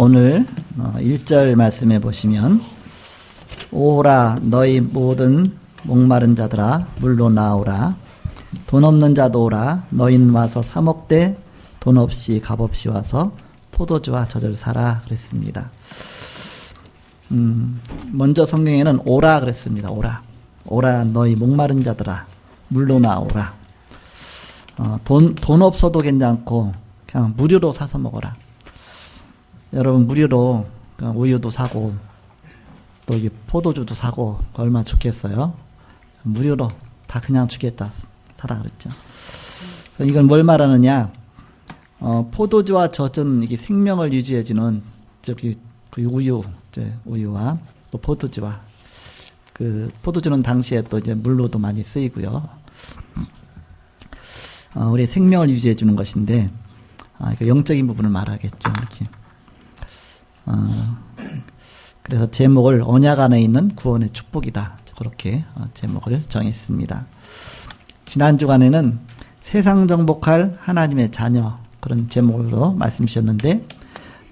오늘 1절 말씀해 보시면 오라 너희 모든 목마른 자들아 물로 나오라 돈 없는 자도 오라 너희는 와서 사 먹되 돈 없이 값 없이 와서 포도주와 젖을 사라 그랬습니다. 먼저 성경에는 오라 그랬습니다. 오라 너희 목마른 자들아 물로 나오라. 돈 없어도 괜찮고 그냥 무료로 사서 먹어라. 여러분 무료로 우유도 사고 또 이게 포도주도 사고 얼마나 좋겠어요. 무료로 다 그냥 주겠다 사라 그랬죠. 이건 뭘 말하느냐? 포도주와 젖은 이게 생명을 유지해주는 저기 그 우유와 또 포도주와 그 포도주는 당시에 또 이제 물로도 많이 쓰이고요. 우리 생명을 유지해주는 것인데 영적인 부분을 말하겠죠. 이렇게. 그래서 제목을 언약 안에 있는 구원의 축복이다. 그렇게 제목을 정했습니다. 지난 주간에는 세상 정복할 하나님의 자녀 그런 제목으로 말씀 주셨는데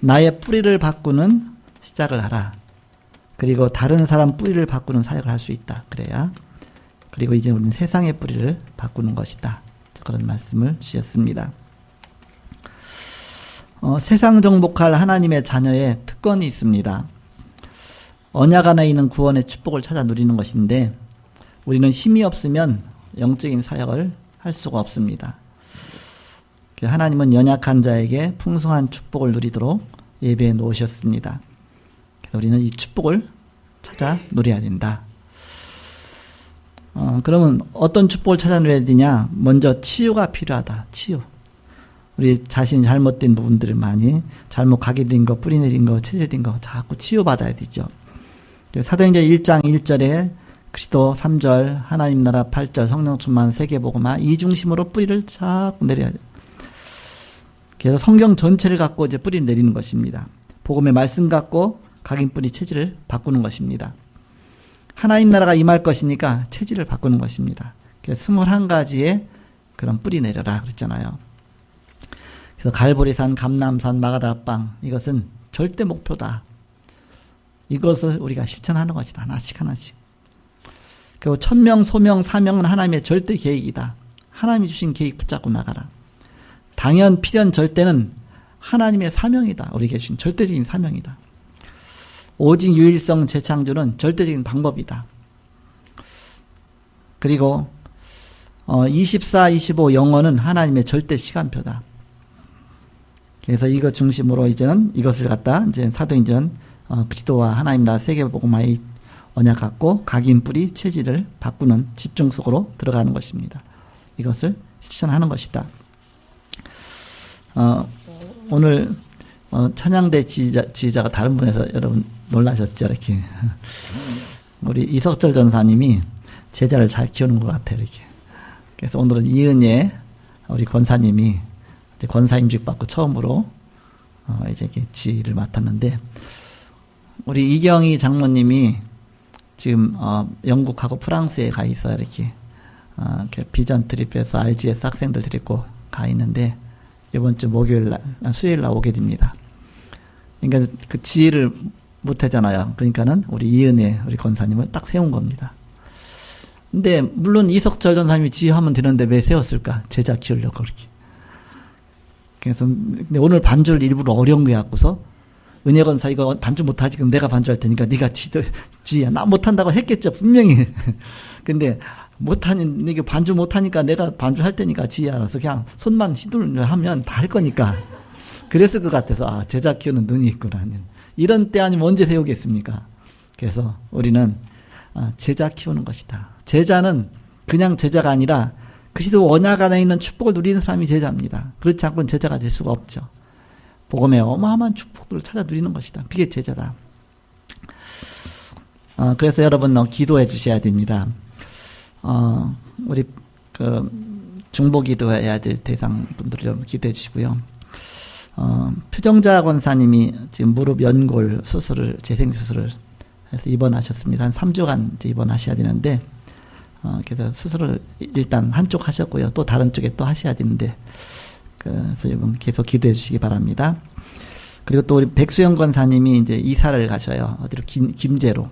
나의 뿌리를 바꾸는 시작을 하라. 그리고 다른 사람 뿌리를 바꾸는 사역을 할 수 있다. 그래야. 그리고 이제 우리는 세상의 뿌리를 바꾸는 것이다. 그런 말씀을 주셨습니다. 세상 정복할 하나님의 자녀의 특권이 있습니다. 언약 안에 있는 구원의 축복을 찾아 누리는 것인데 우리는 힘이 없으면 영적인 사역을 할 수가 없습니다. 하나님은 연약한 자에게 풍성한 축복을 누리도록 예배해 놓으셨습니다. 그래서 우리는 이 축복을 찾아 누려야 된다. 그러면 어떤 축복을 찾아 누려야 되냐? 먼저 치유가 필요하다. 치유. 우리 자신이 잘못된 부분들을 많이 잘못 각이된 거, 뿌리내린 거, 체질된 거 자꾸 치유받아야 되죠. 사도행전 1장 1절에 그리스도 3절, 하나님 나라 8절, 성령 충만 세계복음화 이 중심으로 뿌리를 자꾸 내려야 돼요. 그래서 성경 전체를 갖고 이제 뿌리를 내리는 것입니다. 복음의 말씀 갖고 각인 뿌리 체질을 바꾸는 것입니다. 하나님 나라가 임할 것이니까 체질을 바꾸는 것입니다. 그래서 21가지의 그런 뿌리 내려라 그랬잖아요. 그래서 갈보리산, 감람산, 마가다락방 이것은 절대 목표다. 이것을 우리가 실천하는 것이다. 하나씩 하나씩. 그리고 천명, 소명, 사명은 하나님의 절대 계획이다. 하나님이 주신 계획 붙잡고 나가라. 당연, 필연, 절대는 하나님의 사명이다. 우리에게 주신 절대적인 사명이다. 오직 유일성 재창조는 절대적인 방법이다. 그리고 24, 25 영원은 하나님의 절대 시간표다. 그래서 이것 중심으로 이제는 이것을 갖다 이제 사도행전 그리스도와 하나님 나라 세계복음화의 언약 갖고 각인 뿌리 체질을 바꾸는 집중 속으로 들어가는 것입니다. 이것을 실천하는 것이다. 오늘 찬양대 지휘자가 다른 분에서 여러분 놀라셨죠? 이렇게 우리 이석철 전사님이 제자를 잘 키우는 것 같아요. 이렇게. 그래서 오늘은 이은예 우리 권사님이 이제 권사임직 받고 처음으로 이제 이렇게 지휘를 맡았는데 우리 이경희 장로님이 지금 영국하고 프랑스에 가 있어요. 이렇게 비전 트립에서 RGS 학생들 데리고 가 있는데 이번 주 목요일 날 수요일 날 오게 됩니다. 그러니까 그 지휘를 못 하잖아요. 그러니까는 우리 이은혜 우리 권사님을 딱 세운 겁니다. 근데 물론 이석철 전사님이 지휘하면 되는데 왜 세웠을까? 제자 키우려고 그렇게. 그래서 근데 오늘 반주를 일부러 어려운 거 갖고서 은혜 권사 이거 반주 못하지 그럼 내가 반주할 테니까 네가 지휘야. 나 못한다고 했겠죠 분명히. 근데 못하니 이게 반주 못하니까 내가 반주할 테니까 지휘야. 그래서 그냥 손만 시도하면 다 할 거니까. 그랬을 것 같아서 제자 키우는 눈이 있구나. 이런 때 아니면 언제 세우겠습니까? 그래서 우리는 제자 키우는 것이다. 제자는 그냥 제자가 아니라 그리스도 언약 안에 있는 축복을 누리는 사람이 제자입니다. 그렇지 않고는 제자가 될 수가 없죠. 복음의 어마어마한 축복들을 찾아 누리는 것이다. 그게 제자다. 그래서 여러분 기도해 주셔야 됩니다. 우리 중보 기도해야 될 대상 분들 여러분 기도해 주시고요. 표정자 권사님이 지금 무릎 연골 수술을 재생 수술을 해서 입원하셨습니다. 한 3주간 이제 입원하셔야 되는데 그래서 수술을 일단 한쪽 하셨고요. 또 다른 쪽에 또 하셔야 되는데 그래서 여러분 계속 기도해 주시기 바랍니다. 그리고 또 우리 백수영 권사님이 이제 이사를 가셔요. 어디로 김제로.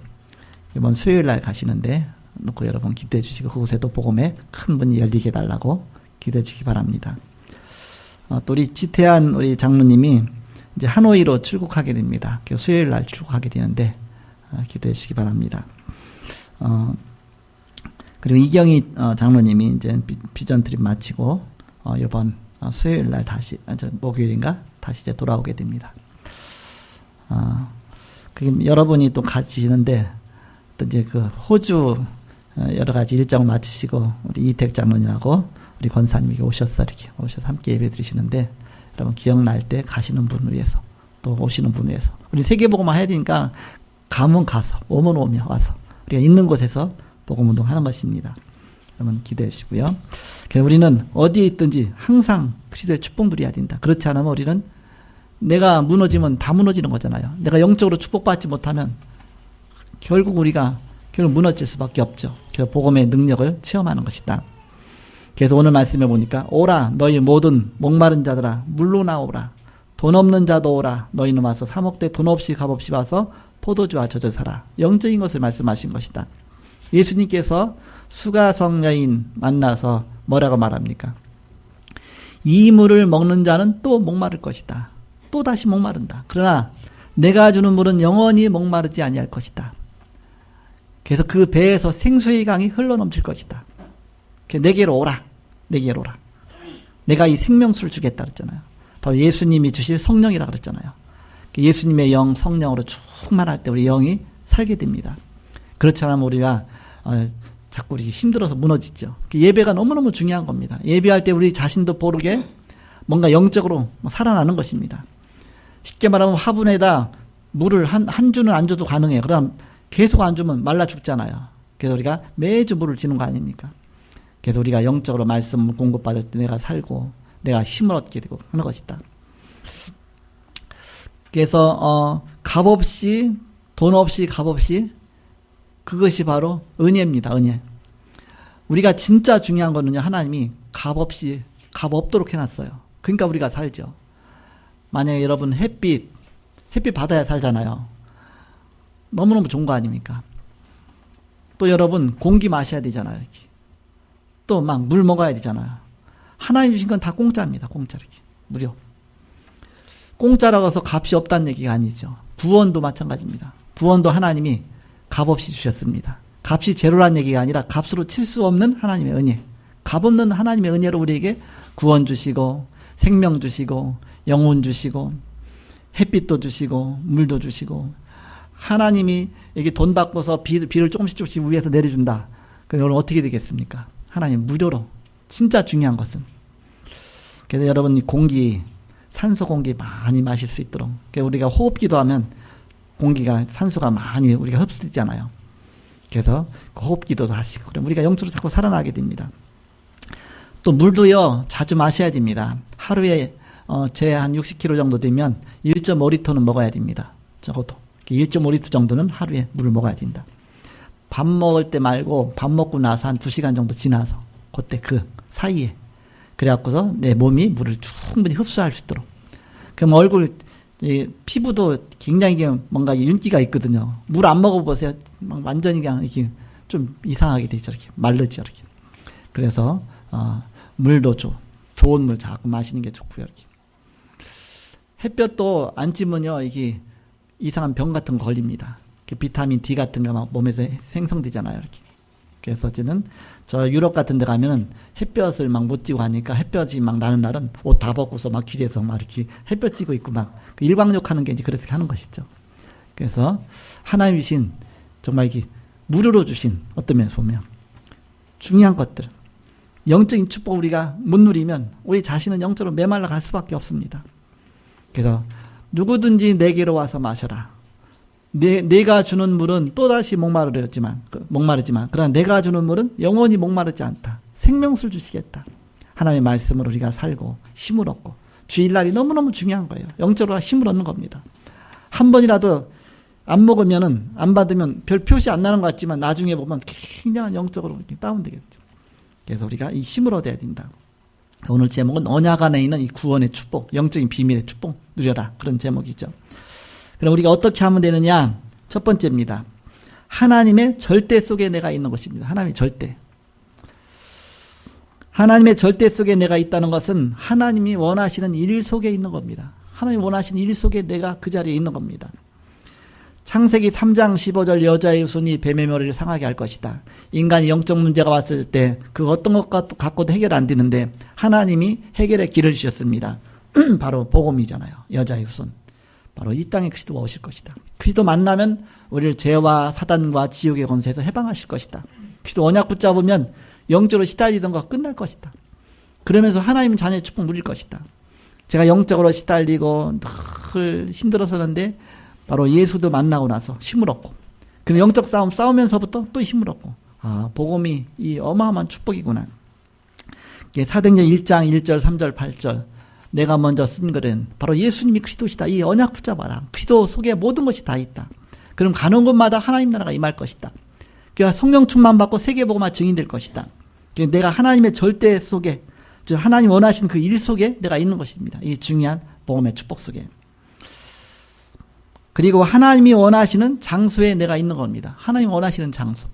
이번 수요일 날 가시는데 놓고 여러분 기도해 주시고 그곳에 또 복음의 큰 문이 열리게 해달라고 기도해 주시기 바랍니다. 또 우리 지태한 우리 장로님이 이제 하노이로 출국하게 됩니다. 수요일 날 출국하게 되는데 기도해 주시기 바랍니다. 그리고 이경희 장로님이 이제 비전 트립 마치고 이번 수요일 날 다시 목요일인가 다시 이제 돌아오게 됩니다. 여러분이 또 가시는데 또 이제 그 호주 여러 가지 일정을 마치시고 우리 이택 장로님하고 우리 권사님이 오셔서 함께 예배 드리시는데 여러분 기억날 때 가시는 분을 위해서 또 오시는 분을 위해서 우리 세계복음화 해야 되니까 가면 가서 오면 오며 와서 우리가 있는 곳에서 복음 운동하는 것입니다. 여러분 기도해 주시고요. 그래서 우리는 어디에 있든지 항상 그리스도의 축복 누려야 된다. 그렇지 않으면 우리는 내가 무너지면 다 무너지는 거잖아요. 내가 영적으로 축복받지 못하면 결국 우리가 무너질 수밖에 없죠. 그래서 복음의 능력을 체험하는 것이다. 그래서 오늘 말씀해 보니까 오라 너희 모든 목마른 자들아 물로 나오라 돈 없는 자도 오라 너희는 와서 사 먹되 돈 없이 값없이 와서 포도주와 젖을 사라. 영적인 것을 말씀하신 것이다. 예수님께서 수가성 여인 만나서 뭐라고 말합니까? 이 물을 먹는 자는 또 목마를 것이다. 또 다시 목마른다. 그러나 내가 주는 물은 영원히 목마르지 아니할 것이다. 그래서 그 배에서 생수의 강이 흘러넘칠 것이다. 내게로 오라. 내게로 오라. 내가 이 생명수를 주겠다 그랬잖아요. 바로 예수님이 주실 성령이라 그랬잖아요. 예수님의 영 성령으로 충만할 때 우리 영이 살게 됩니다. 그렇지 않으면 우리가 자꾸 우리 힘들어서 무너지죠. 예배가 너무너무 중요한 겁니다. 예배할 때 우리 자신도 모르게 뭔가 영적으로 살아나는 것입니다. 쉽게 말하면 화분에다 물을 한 주는 안 줘도 가능해요. 그럼 계속 안 주면 말라 죽잖아요. 그래서 우리가 매주 물을 주는 거 아닙니까? 그래서 우리가 영적으로 말씀을 공급받을 때 내가 살고 내가 힘을 얻게 되고 하는 것이다. 그래서 값없이 돈 없이 값없이 그것이 바로 은혜입니다. 은혜. 우리가 진짜 중요한 거는요. 하나님이 값 없도록 해놨어요. 그러니까 우리가 살죠. 만약에 여러분 햇빛 받아야 살잖아요. 너무너무 좋은 거 아닙니까? 또 여러분 공기 마셔야 되잖아요. 이렇게. 또 막 물 먹어야 되잖아요. 하나님 주신 건 다 공짜입니다. 공짜 이렇게 무료. 공짜라고 해서 값이 없다는 얘기가 아니죠. 구원도 마찬가지입니다. 구원도 하나님이 값없이 주셨습니다. 값이 제로란 얘기가 아니라 값으로 칠 수 없는 하나님의 은혜. 값 없는 하나님의 은혜로 우리에게 구원 주시고 생명 주시고 영혼 주시고 햇빛도 주시고 물도 주시고 하나님이 여기 돈 받고서 비를 조금씩 위에서 내려준다. 그럼 어떻게 되겠습니까? 하나님 무료로. 진짜 중요한 것은. 그래서 여러분 공기 산소 공기 많이 마실 수 있도록 우리가 호흡기도 하면 공기가 산소가 많이 우리가 흡수되잖아요. 그래서 호흡기도도 하시고 그럼 우리가 영적으로 자꾸 살아나게 됩니다. 또 물도요 자주 마셔야 됩니다. 하루에 제 한 60kg 정도 되면 1.5리터는 먹어야 됩니다. 적어도 1.5리터 정도는 하루에 물을 먹어야 된다. 밥 먹을 때 말고 밥 먹고 나서 한 2시간 정도 지나서 그때 그 사이에 그래갖고서 내 몸이 물을 충분히 흡수할 수 있도록. 그럼 얼굴 피부도 굉장히 뭔가 윤기가 있거든요. 물 안 먹어보세요. 막 완전히 그냥 이렇게 좀 이상하게 되죠. 이렇게 마르죠. 이렇게. 그래서 물도 좋은 물 자꾸 마시는 게 좋고요. 이렇게. 햇볕도 안 찌면요 이게 이상한 병 같은 거 걸립니다. 비타민 D 같은 거 막 몸에서 생성되잖아요. 이렇게. 그래서 저는 저 유럽 같은 데 가면은 햇볕을 막 못 찌고 하니까 햇볕이 막 나는 날은 옷 다 벗고서 막 길에서 막 이렇게 햇볕 찌고 있고 막 일광욕 하는 게 이제 그렇게 하는 것이죠. 그래서 하나님 주신 정말 이게 무료로 주신 어떤 면에서 보면 중요한 것들 영적인 축복 우리가 못 누리면 우리 자신은 영적으로 메말라 갈 수밖에 없습니다. 그래서 누구든지 내게로 와서 마셔라. 내가 주는 물은 또다시 목마르지만 그러나 내가 주는 물은 영원히 목마르지 않다. 생명수를 주시겠다. 하나님의 말씀으로 우리가 살고 힘을 얻고 주일날이 너무너무 중요한 거예요. 영적으로 힘을 얻는 겁니다. 한 번이라도 안 먹으면은 안 받으면 별 표시 안 나는 것 같지만 나중에 보면 굉장한 영적으로 이렇게 다운되겠죠. 그래서 우리가 이 힘을 얻어야 된다. 오늘 제목은 언약 안에 있는 이 구원의 축복, 영적인 비밀의 축복 누려라. 그런 제목이죠. 그럼 우리가 어떻게 하면 되느냐? 첫 번째입니다. 하나님의 절대 속에 내가 있는 것입니다. 하나님의 절대. 하나님의 절대 속에 내가 있다는 것은 하나님이 원하시는 일 속에 있는 겁니다. 하나님이 원하시는 일 속에 내가 그 자리에 있는 겁니다. 창세기 3장 15절 여자의 후손이 뱀의 머리를 상하게 할 것이다. 인간이 영적 문제가 왔을 때 그 어떤 것 갖고도 해결 안 되는데 하나님이 해결의 길을 주셨습니다. 바로 복음이잖아요. 여자의 후손. 바로 이 땅에 그리스도가 오실 것이다. 그리스도 만나면 우리를 죄와 사단과 지옥의 권세에서 해방하실 것이다. 그리스도 언약 붙잡으면 영적으로 시달리던 거 끝날 것이다. 그러면서 하나님 자녀의 축복 누릴 것이다. 제가 영적으로 시달리고 늘 힘들었었는데 바로 예수도 만나고 나서 힘을 얻고, 그 영적 싸움 싸우면서부터 또 힘을 얻고, 아, 복음이 이 어마어마한 축복이구나. 사도행전 1장 1절 3절 8절 내가 먼저 쓴 글은 바로 예수님이 그리스도시다. 이 언약 붙잡아라. 그리스도 속에 모든 것이 다 있다. 그럼 가는 곳마다 하나님 나라가 임할 것이다. 그러니까 성령 충만 받고 세계복음화 증인될 것이다. 그러니까 내가 하나님의 절대 속에, 즉 하나님 원하시는 그 일 속에 내가 있는 것입니다. 이 중요한 복음의 축복 속에. 그리고 하나님이 원하시는 장소에 내가 있는 겁니다. 하나님 원하시는 장소.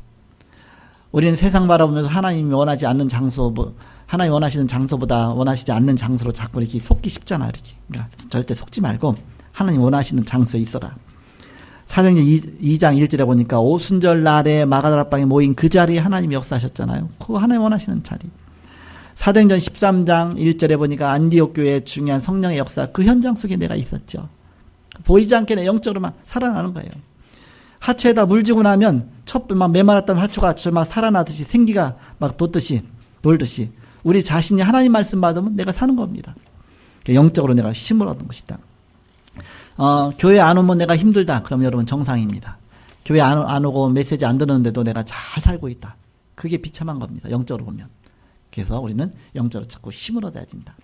우리는 세상 바라보면서 하나님이 원하지 않는 장소, 하나님 원하시는 장소보다 원하시지 않는 장소로 자꾸 이렇게 속기 쉽잖아, 그러지. 그러니까 절대 속지 말고 하나님 원하시는 장소에 있어라. 사도행전 2장 1절에 보니까 오순절 날에 마가다락방에 모인 그 자리에 하나님이 역사하셨잖아요. 그거 하나님 원하시는 자리. 사도행전 13장 1절에 보니까 안디옥 교회의 중요한 성령의 역사, 그 현장 속에 내가 있었죠. 보이지 않게 내 영적으로만 살아나는 거예요. 하초에다 물 주고 나면 막 메말랐던 하초가 막 살아나듯이 생기가 막 돋듯이 돌듯이 우리 자신이 하나님 말씀 받으면 내가 사는 겁니다. 영적으로 내가 힘을 얻는 것이다. 교회 안 오면 내가 힘들다. 그럼 여러분 정상입니다. 교회 안 오고 메시지 안 듣는데도 내가 잘 살고 있다. 그게 비참한 겁니다. 영적으로 보면. 그래서 우리는 영적으로 자꾸 힘을 얻어야 된다.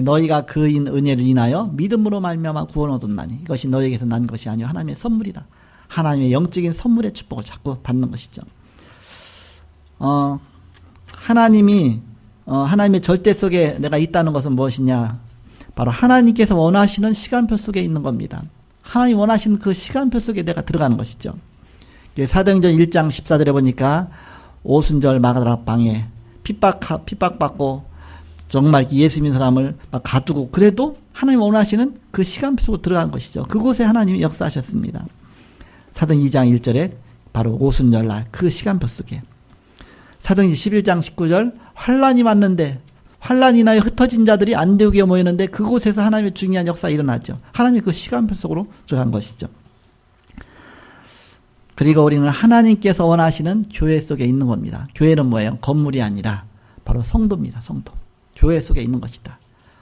너희가 그 은혜를 인하여 믿음으로 말미암아 구원 얻었나니 이것이 너희에게서 난 것이 아니요 하나님의 선물이라. 하나님의 영적인 선물의 축복을 자꾸 받는 것이죠. 하나님의 절대 속에 내가 있다는 것은 무엇이냐? 바로 하나님께서 원하시는 시간표 속에 있는 겁니다. 하나님 원하시는 그 시간표 속에 내가 들어가는 것이죠. 사도행전 1장 14절에 보니까 오순절 마가다락방에 핍박받고 정말 예수 믿는 사람을 막 가두고 그래도 하나님 원하시는 그 시간표 속으로 들어간 것이죠. 그곳에 하나님이 역사하셨습니다. 사도행전 2장 1절에 바로 오순절날 그 시간표 속에. 사도행전 11장 19절 환란이 왔는데 환란이 인하여 흩어진 자들이 안디옥에 모이는데 그곳에서 하나님의 중요한 역사가 일어나죠. 하나님이 그 시간표 속으로 들어간 것이죠. 그리고 우리는 하나님께서 원하시는 교회 속에 있는 겁니다. 교회는 뭐예요? 건물이 아니라 바로 성도입니다. 성도. 교회 속에 있는 것이다.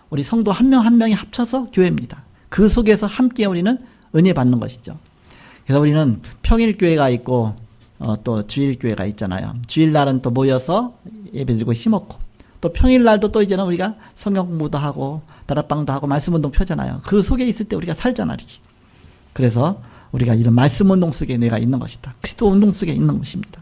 우리 성도 한 명 한 명이 합쳐서 교회입니다. 그 속에서 함께 우리는 은혜 받는 것이죠. 그래서 우리는 평일교회가 있고 또 주일교회가 있잖아요. 주일날은 또 모여서 예배드리고 힘없고 또 평일날도 또 이제는 우리가 성경 공부도 하고 다락방도 하고 말씀운동 펴잖아요. 그 속에 있을 때 우리가 살잖아 이렇게. 그래서 우리가 이런 말씀운동 속에 내가 있는 것이다. 그리스도 운동 속에 있는 것입니다.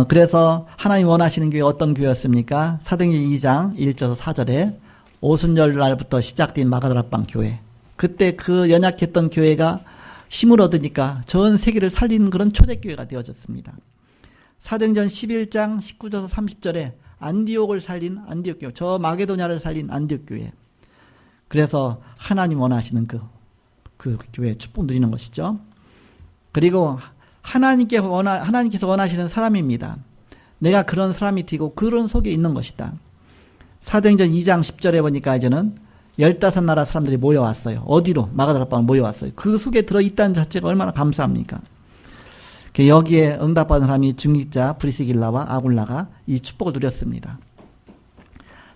그래서 하나님 원하시는 교회 어떤 교회였습니까? 사도행전 2장 1절 4절에 오순절 날부터 시작된 마가다락방 교회. 그때 그 연약했던 교회가 힘을 얻으니까 전 세계를 살리는 그런 초대교회가 되어졌습니다. 사도행전 11장 19절 30절에 안디옥을 살린 안디옥 교회, 저 마게도냐를 살린 안디옥 교회. 그래서 하나님 원하시는 그 교회에 축복 누리는 것이죠. 그리고 하나님께서 원하시는 사람입니다. 내가 그런 사람이 되고 그런 속에 있는 것이다. 사도행전 2장 10절에 보니까 이제는 15나라 사람들이 모여왔어요. 어디로? 마가다락방에 모여왔어요. 그 속에 들어있다는 자체가 얼마나 감사합니까? 여기에 응답받은 사람이 중직자 브리스길라와 아굴라가 이 축복을 누렸습니다.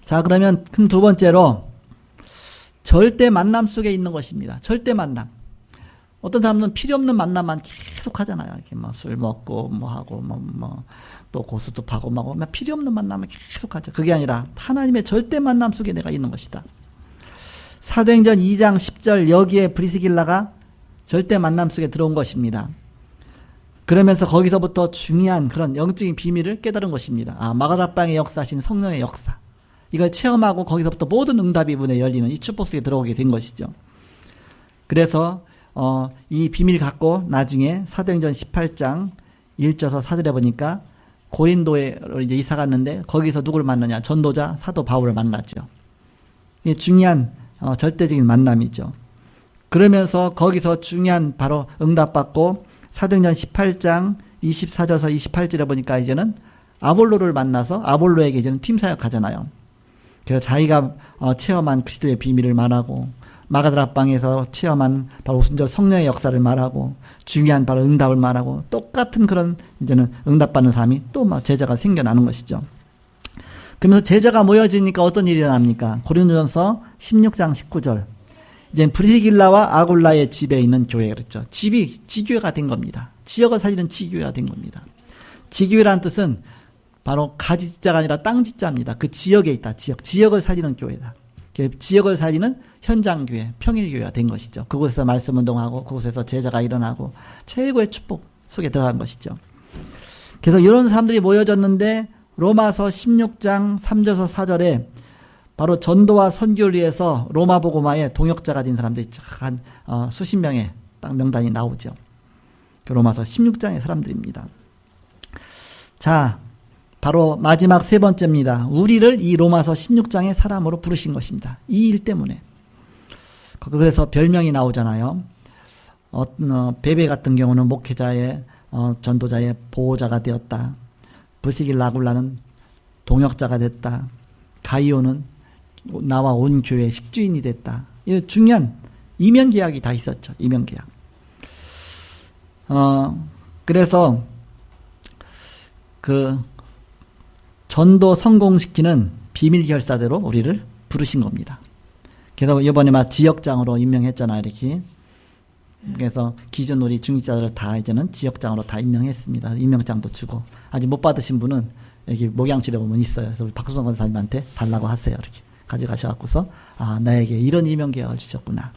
자, 그러면 두 번째로 절대 만남 속에 있는 것입니다. 절대 만남. 어떤 사람은 필요 없는 만남만 계속 하잖아요. 이렇게 뭐 술 먹고 뭐 하고 또 고수도 파고 막 필요 없는 만남을 계속 하죠. 그게 아니라 하나님의 절대 만남 속에 내가 있는 것이다. 사도행전 2장 10절 여기에 브리스길라가 절대 만남 속에 들어온 것입니다. 그러면서 거기서부터 중요한 그런 영적인 비밀을 깨달은 것입니다. 마가다락방에 역사하신 성령의 역사. 이걸 체험하고 거기서부터 모든 응답이 문에 열리는 이 축복 속에 들어오게 된 것이죠. 그래서 이 비밀 갖고 나중에 사도행전 18장 1절에서 4절에 보니까 고린도에 이제 이사 갔는데 거기서 누구를 만나냐? 전도자 사도 바울을 만났죠. 이게 중요한 절대적인 만남이죠. 그러면서 거기서 중요한 바로 응답받고 사도행전 18장 24절에서 28절에 보니까 이제는 아볼로를 만나서 아볼로에게 이제는 팀 사역하잖아요. 그래서 자기가 체험한 그리스도의 비밀을 말하고 마가다락방에서 체험한 바로 오순절 성령의 역사를 말하고 중요한 바로 응답을 말하고 똑같은 그런 이제는 응답받는 사람이 또 제자가 생겨나는 것이죠. 그러면서 제자가 모여지니까 어떤 일이 일어납니까? 고린도전서 16장 19절. 이제 프리길라와 아굴라의 집에 있는 교회가 그랬죠. 집이 지교회가 된 겁니다. 지역을 살리는 지교회가 된 겁니다. 지교회라는 뜻은 바로 가지자가 아니라 땅지자입니다. 그 지역에 있다. 지역을 살리는 교회다. 지역을 살리는 현장교회, 평일교회가 된 것이죠. 그곳에서 말씀운동하고 그곳에서 제자가 일어나고 최고의 축복 속에 들어간 것이죠. 그래서 이런 사람들이 모여졌는데 로마서 16장 3절에서 4절에 바로 전도와 선교를 위해서 로마 복음화의 동역자가 된 사람들이 한 수십 명의 딱 명단이 나오죠. 그 로마서 16장의 사람들입니다. 자, 바로 마지막 세 번째입니다. 우리를 이 로마서 16장의 사람으로 부르신 것입니다. 이 일 때문에. 그래서 별명이 나오잖아요. 베베 같은 경우는 목회자의 전도자의 보호자가 되었다. 브리스길라 아굴라는 동역자가 됐다. 가이오는 나와 온 교회의 식주인이 됐다. 이 중요한 이면계약이 다 있었죠. 이면계약. 그래서 그 전도 성공시키는 비밀 결사대로 우리를 부르신 겁니다. 그래서 이번에 막 지역장으로 임명했잖아요, 이렇게. 그래서 기존 우리 중직자들을 다 이제는 지역장으로 다 임명했습니다. 임명장도 주고. 아직 못 받으신 분은 여기 목양실에 보면 있어요. 그래서 우리 박수성 권사님한테 달라고 하세요. 이렇게 가져가셔갖고서, 나에게 이런 임명계약을 주셨구나.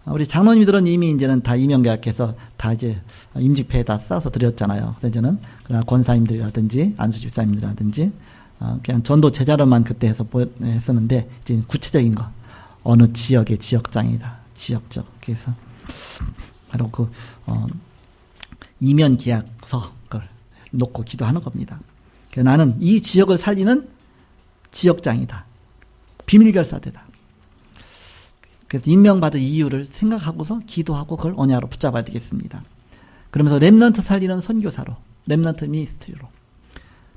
우리 장로님들은 이미 이제는 다 임명계약해서 다 이제 임직패에다 싸서 드렸잖아요. 그래서 이제는 그러나 권사님들이라든지 안수집사님들이라든지 그냥 전도 제자로만 그때 해서 했었는데 이제 구체적인 거 어느 지역의 지역장이다. 지역적. 그래서 바로 그 이면계약서를 놓고 기도하는 겁니다. 그래서 나는 이 지역을 살리는 지역장이다. 비밀결사대다. 그래서 임명받은 이유를 생각하고서 기도하고 그걸 언약으로 붙잡아야 되겠습니다. 그러면서 렘넌트 살리는 선교사로, 렘넌트 미니스트리로,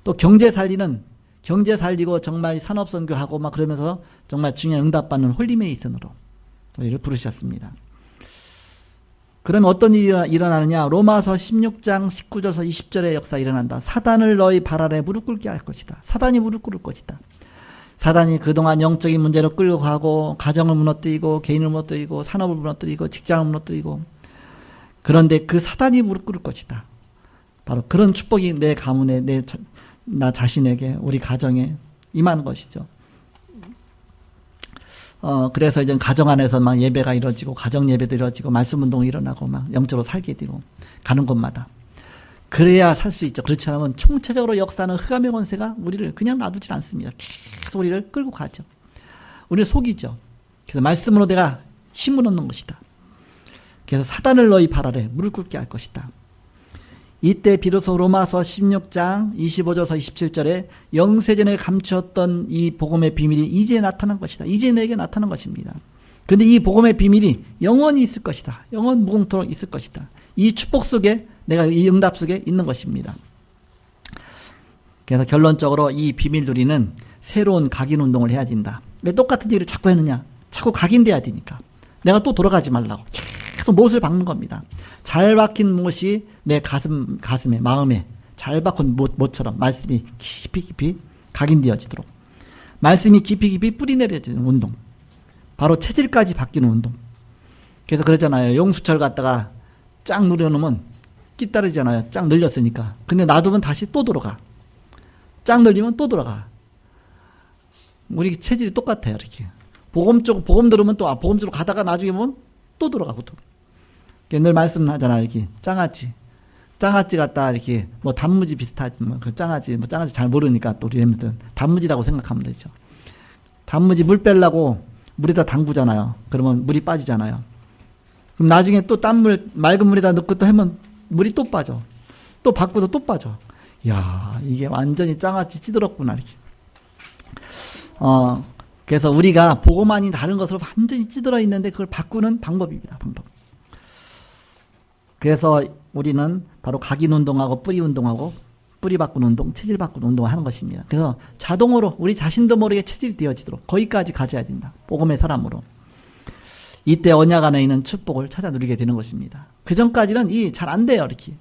또 경제 살리고 정말 산업선교하고 막 그러면서 정말 중요한 응답받는 홀리메이슨으로 우리를 부르셨습니다. 그러면 어떤 일이 일어나느냐? 로마서 16장 19절에서 20절의 역사 일어난다. 사단을 너희 발 아래 무릎 꿇게 할 것이다. 사단이 무릎 꿇을 것이다. 사단이 그동안 영적인 문제로 끌고 가고 가정을 무너뜨리고 개인을 무너뜨리고 산업을 무너뜨리고 직장을 무너뜨리고 그런데 그 사단이 무릎 꿇을 것이다. 바로 그런 축복이 내 가문에 나 자신에게 우리 가정에 임하는 것이죠. 그래서 이제 가정 안에서 막 예배가 이루어지고 가정 예배도 이루어지고 말씀 운동이 일어나고 막 영적으로 살게 되고 가는 곳마다 그래야 살 수 있죠. 그렇지 않으면 총체적으로 역사는 흑암의 권세가 우리를 그냥 놔두질 않습니다. 계속 우리를 끌고 가죠. 우리를 속이죠. 그래서 말씀으로 내가 힘을 얻는 것이다. 그래서 사단을 너희 발 아래 무릎 꿇게 할 것이다. 이때 비로소 로마서 16장 25절에서 27절에 영세전에 감추었던 이 복음의 비밀이 이제 나타난 것이다. 이제 내게 나타난 것입니다. 그런데 이 복음의 비밀이 영원히 있을 것이다. 영원 무궁토록 있을 것이다. 이 축복 속에 내가 이 응답 속에 있는 것입니다. 그래서 결론적으로 이 비밀 누리는 새로운 각인 운동을 해야 된다. 왜 똑같은 일을 자꾸 했느냐? 자꾸 각인돼야 되니까. 내가 또 돌아가지 말라고. 계속 못을 박는 겁니다. 잘 박힌 못이 내 가슴에, 마음에 잘 박힌 못처럼 말씀이 깊이 각인되어지도록. 말씀이 깊이 뿌리 내려지는 운동. 바로 체질까지 바뀌는 운동. 그래서 그러잖아요. 용수철 갖다가 쫙 누려놓으면 끼따르잖아요. 쫙 늘렸으니까. 근데 놔두면 다시 또 돌아가. 쫙 늘리면 또 돌아가. 우리 체질이 똑같아요. 이렇게. 복음 들으면 또 복음 쪽으로 가다가 나중에 보면 또 돌아가고 또. 늘 말씀하잖아요. 이렇게. 짱아찌. 장아찌 같다 이렇게 뭐 단무지 비슷하지 그 장아찌 잘 모르니까 또 우리 애들은 단무지라고 생각하면 되죠. 단무지 물 빼려고 물에다 담그잖아요. 그러면 물이 빠지잖아요. 그럼 나중에 또 맑은 물에다 넣고 또 하면 물이 또 빠져. 또 바꾸도 또 빠져. 이야, 이게 완전히 장아찌 찌들었구나 이렇게. 그래서 우리가 보고만이 다른 것으로 완전히 찌들어 있는데 그걸 바꾸는 방법입니다. 방법. 그래서 우리는 바로 각인 운동하고 뿌리 운동하고 뿌리 바꾸는 운동, 체질 바꾸는 운동을 하는 것입니다. 그래서 자동으로 우리 자신도 모르게 체질이 되어지도록 거기까지 가져야 된다. 복음의 사람으로. 이때 언약 안에 있는 축복을 찾아 누리게 되는 것입니다. 그 전까지는 잘 안 돼요. 이렇게.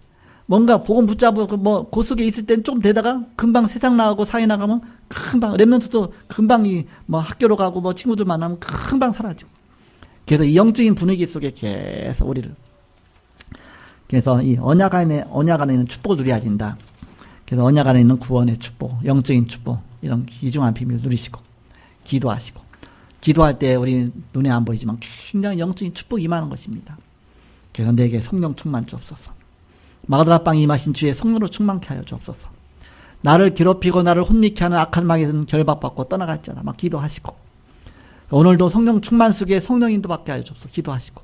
뭔가 복음 붙잡고 그 속에 있을 땐 좀 되다가 금방 세상 나가고 사회 나가면 금방 렘넌트도 금방 학교로 가고 친구들 만나면 금방 사라지고. 그래서 이 영적인 분위기 속에 계속 우리를 그래서 이 언약 안에 있는 축복을 누려야 된다. 그래서 언약 안에 있는 구원의 축복, 영적인 축복 이런 귀중한 비밀을 누리시고 기도하시고 기도할 때 우리 눈에 안 보이지만 굉장히 영적인 축복이 임하는 것입니다. 그래서 내게 성령 충만 주옵소서. 마가다라 빵이 임하신 주의 성령으로 충만케 하여 주옵소서. 나를 괴롭히고 나를 혼미케 하는 악한 마귀는 결박받고 떠나갈지어다. 막 기도하시고 오늘도 성령 충만 속에 성령 인도받게 하여 주옵소서. 기도하시고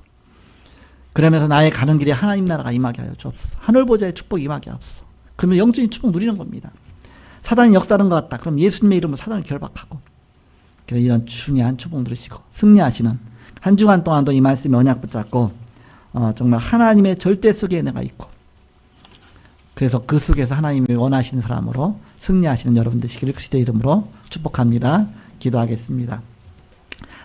그러면서 나의 가는 길에 하나님 나라가 임하게 하여 주옵소서. 하늘 보좌의 축복이 임하게 하옵소서. 그러면 영적인 축복 누리는 겁니다. 사단이 역사하는 것 같다. 그럼 예수님의 이름으로 사단을 결박하고 그래서 이런 중요한 축복 누리시고 승리하시는 한 주간 동안도 이 말씀에 언약 붙잡고 정말 하나님의 절대 속에 내가 있고 그래서 그 속에서 하나님이 원하시는 사람으로 승리하시는 여러분 되시기를 그리스도의 이름으로 축복합니다. 기도하겠습니다.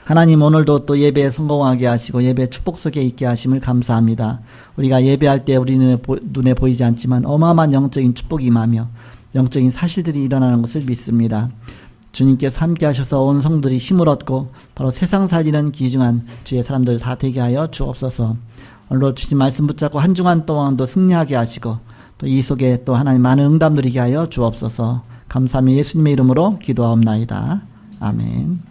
하나님 오늘도 또 예배에 성공하게 하시고 예배 축복 속에 있게 하심을 감사합니다. 우리가 예배할 때 우리 눈에 보이지 않지만 어마어마한 영적인 축복이 임하며 영적인 사실들이 일어나는 것을 믿습니다. 주님께서 함께 하셔서 온 성들이 힘을 얻고 바로 세상 살리는 귀중한 주의 사람들 다 되게 하여 주옵소서. 오늘도 주신 말씀 붙잡고 한 주간 동안도 승리하게 하시고 또 이 속에 또 하나님 많은 응답 누리게 하여 주옵소서. 감사하며 예수님의 이름으로 기도하옵나이다. 아멘.